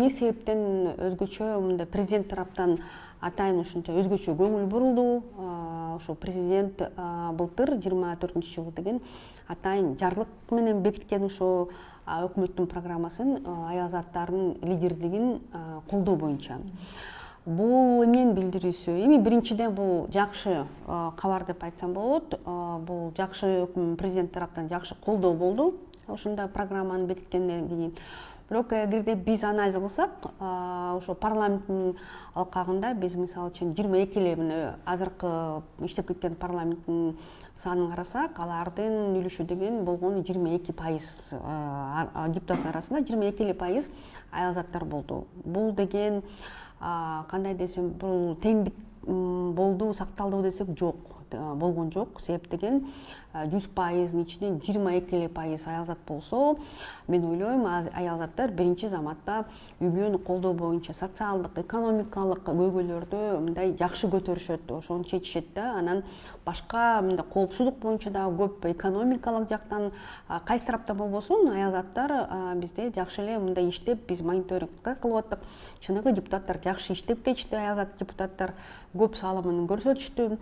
Эмне себептен өзгөчө мындай президент тараптан атайын ушунча өзгөчө көңүл бурулду. Ошо президент былтыр 24-жылы деген атайын жарлык менен бекиткен ушо өкмөттүн программасын, аял заттарынын лидердигин колдоо боюнча. Бул эмненин билдирүүсү? Эми биринчиден бул жакшы кабар деп айтсам болот. Бул жакшы президент тараптан жакшы колдоо болду ушундай программаны бекиткенден кийин. Бирок эгерде биз анализ кылсак, ошо парламенттин алкагында биз мисалы үчүн 22 эле азыркы иштеп кеткен парламенттин санын карасак, алардын үлүшү деген болгону 22%. Депутаттар арасында 22% аял заттар болду. Бул деген кандай десем, бул теңдик болду, сакталды десек жок, болгон жок. Себеп деген 100%-ын ичинен 22% аял зат болсо, мен ойлойм, аял заттар биринчи заматта үй бүлөнү колдоо боюнча социалдык, экономикалык көйгөйлөрдү мындай жакшы көтөрүшөт, ошону чечишет да. Анан башка мындай коопсуздук боюнча да көп, экономикалык жактан кайсы тараптан болбосун, аял заттар бизде жакшы эле мындай иштеп, биз мониторинг кылып аттык. Чыныгы депутаттар жакшы иштеп кетишти, аял зат депутаттар көп салымын көрсөтүштү.